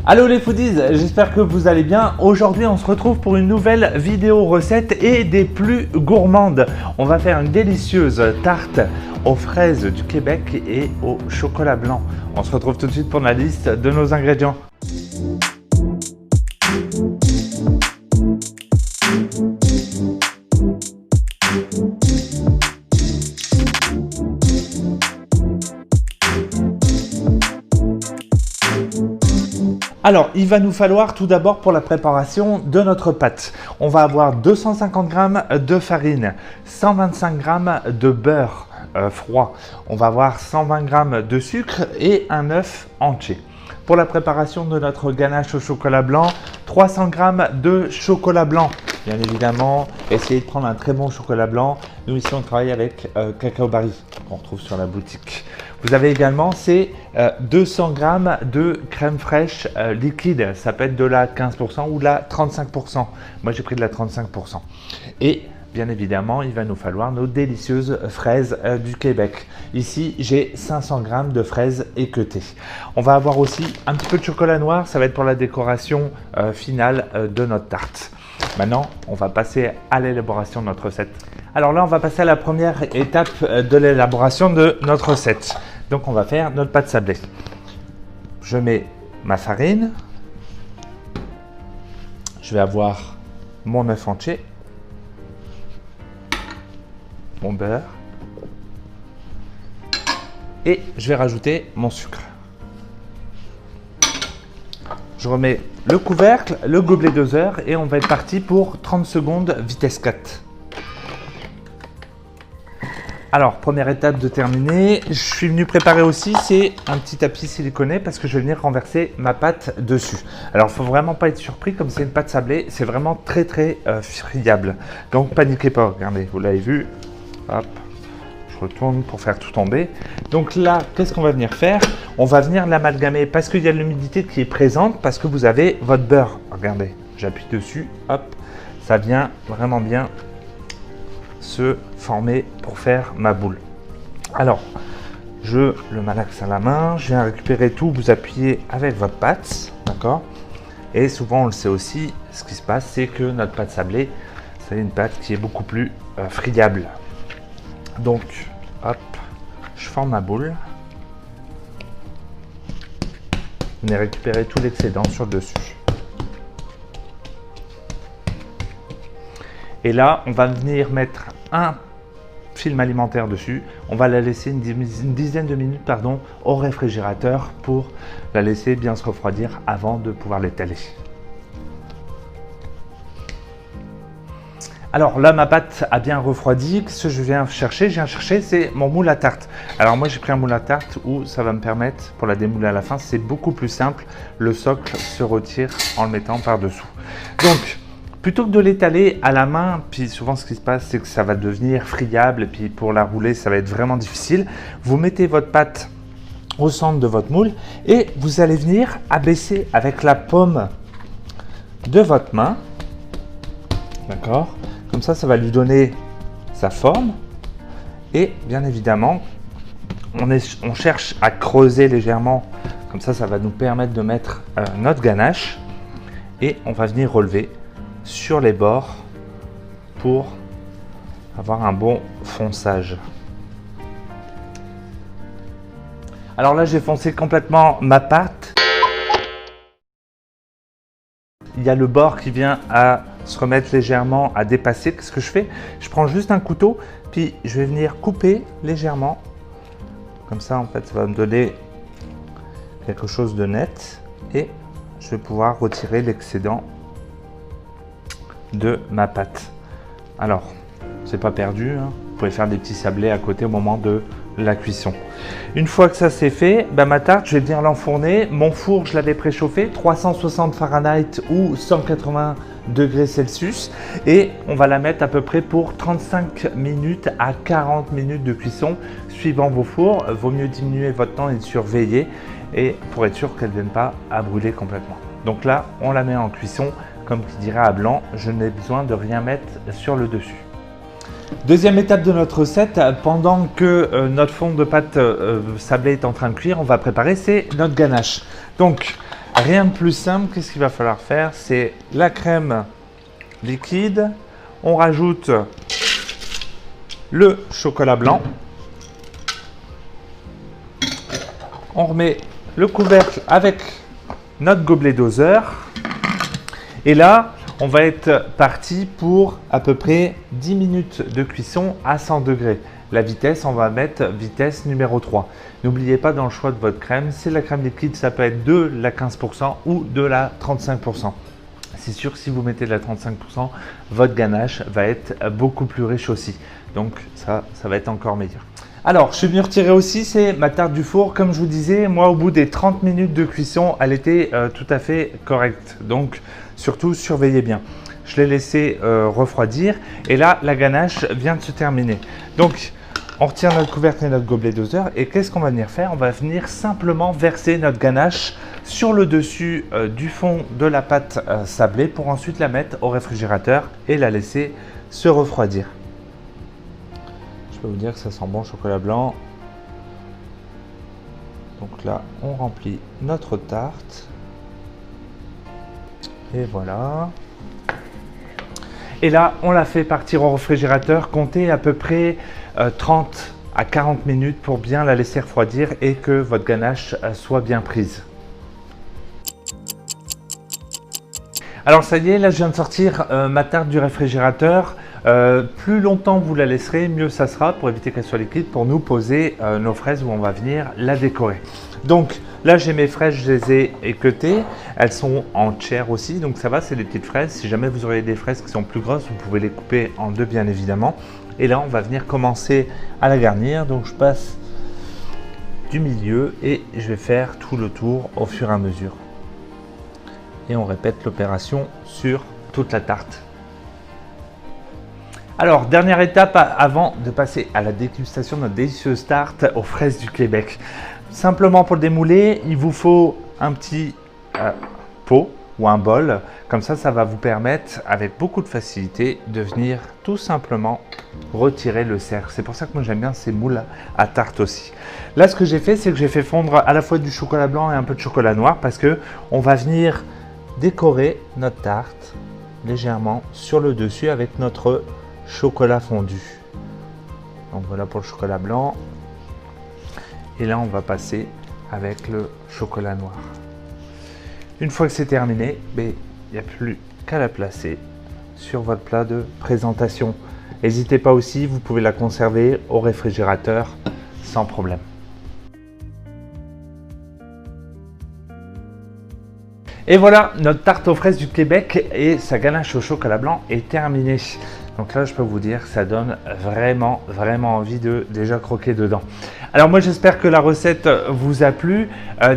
Allô les foodies, j'espère que vous allez bien. Aujourd'hui on se retrouve pour une nouvelle vidéo recette et des plus gourmandes. On va faire une délicieuse tarte aux fraises du Québec et au chocolat blanc. On se retrouve tout de suite pour la liste de nos ingrédients. Alors, il va nous falloir tout d'abord pour la préparation de notre pâte. On va avoir 250 g de farine, 125 g de beurre froid. On va avoir 120 g de sucre et un œuf entier. Pour la préparation de notre ganache au chocolat blanc, 300 g de chocolat blanc. Bien évidemment, essayez de prendre un très bon chocolat blanc. Nous ici, on travaille avec Cacao Barry, qu'on retrouve sur la boutique. Vous avez également ces 200 g de crème fraîche liquide. Ça peut être de la 15% ou de la 35%. Moi, j'ai pris de la 35%. Et bien évidemment, il va nous falloir nos délicieuses fraises du Québec. Ici, j'ai 500 g de fraises équeutées. On va avoir aussi un petit peu de chocolat noir. Ça va être pour la décoration finale de notre tarte. Maintenant, on va passer à l'élaboration de notre recette. Alors là, on va passer à la première étape de l'élaboration de notre recette. Donc, on va faire notre pâte sablée. Je mets ma farine. Je vais avoir mon œuf entier. Mon beurre. Et je vais rajouter mon sucre. Je remets le couvercle, le gobelet doseur et on va être parti pour 30 secondes vitesse 4. Alors, première étape de terminer, je suis venu préparer aussi, c'est un petit tapis siliconé parce que je vais venir renverser ma pâte dessus. Alors, il ne faut vraiment pas être surpris, comme c'est une pâte sablée, c'est vraiment très friable. Donc, paniquez pas, regardez, vous l'avez vu, hop, je retourne pour faire tout tomber. Donc là, qu'est-ce qu'on va venir faire? On va venir l'amalgamer parce qu'il y a de l'humidité qui est présente, parce que vous avez votre beurre. Regardez, j'appuie dessus, hop, ça vient vraiment bien se former pour faire ma boule. Alors, je le malaxe à la main, je viens récupérer tout, vous appuyez avec votre pâte, d'accord? Et souvent, on le sait aussi, ce qui se passe, c'est que notre pâte sablée, c'est une pâte qui est beaucoup plus friable. Donc, hop, je forme ma boule. Venez récupérer tout l'excédent sur le dessus. Et là, on va venir mettre un film alimentaire dessus. On va la laisser une dizaine de minutes au réfrigérateur pour la laisser bien se refroidir avant de pouvoir l'étaler. Alors là, ma pâte a bien refroidi. Ce que je viens chercher, c'est mon moule à tarte. Alors moi, j'ai pris un moule à tarte où ça va me permettre, pour la démouler à la fin, c'est beaucoup plus simple. Le socle se retire en le mettant par-dessous. Donc, plutôt que de l'étaler à la main, puis souvent ce qui se passe, c'est que ça va devenir friable et puis pour la rouler, ça va être vraiment difficile. Vous mettez votre pâte au centre de votre moule et vous allez venir abaisser avec la paume de votre main. D'accord? Comme ça, ça va lui donner sa forme. Et bien évidemment, on cherche à creuser légèrement. Comme ça, ça va nous permettre de mettre notre ganache. Et on va venir relever sur les bords pour avoir un bon fonçage. Alors là, j'ai foncé complètement ma pâte. Il y a le bord qui vient à se remettre légèrement à dépasser. Qu'est-ce que je fais? Je prends juste un couteau, puis je vais venir couper légèrement. Comme ça, en fait, ça va me donner quelque chose de net. Et je vais pouvoir retirer l'excédent de ma pâte. Alors, c'est pas perdu, hein. Vous pouvez faire des petits sablés à côté au moment de la cuisson. Une fois que ça c'est fait, ma tarte, je vais venir l'enfourner. Mon four, je l'avais préchauffé, 360 Fahrenheit ou 180 degrés Celsius. Et on va la mettre à peu près pour 35 minutes à 40 minutes de cuisson, suivant vos fours. Vaut mieux diminuer votre temps et de surveiller, et pour être sûr qu'elle ne vienne pas à brûler complètement. Donc là, on la met en cuisson. Comme qui dirait à blanc, je n'ai besoin de rien mettre sur le dessus. Deuxième étape de notre recette, pendant que notre fond de pâte sablée est en train de cuire, on va préparer, c'est notre ganache. Donc, Rien de plus simple, qu'est-ce qu'il va falloir faire? C'est la crème liquide, on rajoute le chocolat blanc, on remet le couvercle avec notre gobelet doseur et là on va être parti pour à peu près 10 minutes de cuisson à 100 degrés. La vitesse, on va mettre vitesse numéro 3. N'oubliez pas dans le choix de votre crème, c'est la crème liquide, ça peut être de la 15% ou de la 35%. C'est sûr que si vous mettez de la 35%, votre ganache va être beaucoup plus riche aussi. Donc ça va être encore meilleur. Alors, je suis venu retirer aussi, c'est ma tarte du four. Comme je vous disais, moi, au bout des 30 minutes de cuisson, elle était tout à fait correcte. Donc, surtout, surveillez bien. Je l'ai laissé refroidir et là, la ganache vient de se terminer. Donc, on retire notre couvercle et notre gobelet doseur et qu'est-ce qu'on va venir faire? On va venir simplement verser notre ganache sur le dessus du fond de la pâte sablée pour ensuite la mettre au réfrigérateur et la laisser se refroidir. Je peux vous dire que ça sent bon le chocolat blanc. Donc là, on remplit notre tarte. Et voilà. Et là, on la fait partir au réfrigérateur. Comptez à peu près 30 à 40 minutes pour bien la laisser refroidir et que votre ganache soit bien prise. Alors ça y est, là je viens de sortir ma tarte du réfrigérateur. Plus longtemps vous la laisserez, mieux ça sera pour éviter qu'elle soit liquide pour nous poser nos fraises où on va venir la décorer. Donc là j'ai mes fraises, je les ai équeutées, elles sont en chair aussi, donc ça va, c'est des petites fraises. Si jamais vous aurez des fraises qui sont plus grosses, vous pouvez les couper en deux bien évidemment. Et là on va venir commencer à la garnir, donc je passe du milieu et je vais faire tout le tour au fur et à mesure. Et on répète l'opération sur toute la tarte. Alors, dernière étape avant de passer à la dégustation de notre délicieuse tarte aux fraises du Québec. Simplement pour le démouler, il vous faut un petit pot ou un bol. Comme ça va vous permettre avec beaucoup de facilité de venir tout simplement retirer le cercle. C'est pour ça que moi j'aime bien ces moules à tarte aussi. Là, ce que j'ai fait, c'est que j'ai fait fondre à la fois du chocolat blanc et un peu de chocolat noir parce que on va venir décorer notre tarte légèrement sur le dessus avec notre chocolat fondu. Donc voilà pour le chocolat blanc. Et là, on va passer avec le chocolat noir. Une fois que c'est terminé, il n'y a plus qu'à la placer sur votre plat de présentation. N'hésitez pas aussi, vous pouvez la conserver au réfrigérateur sans problème. Et voilà, notre tarte aux fraises du Québec et sa ganache au chocolat blanc est terminée. Donc là, je peux vous dire que ça donne vraiment envie de déjà croquer dedans. Alors moi, j'espère que la recette vous a plu.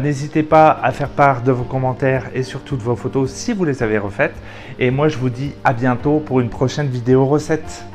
N'hésitez pas à faire part de vos commentaires et surtout de vos photos si vous les avez refaites. Et moi, je vous dis à bientôt pour une prochaine vidéo recette.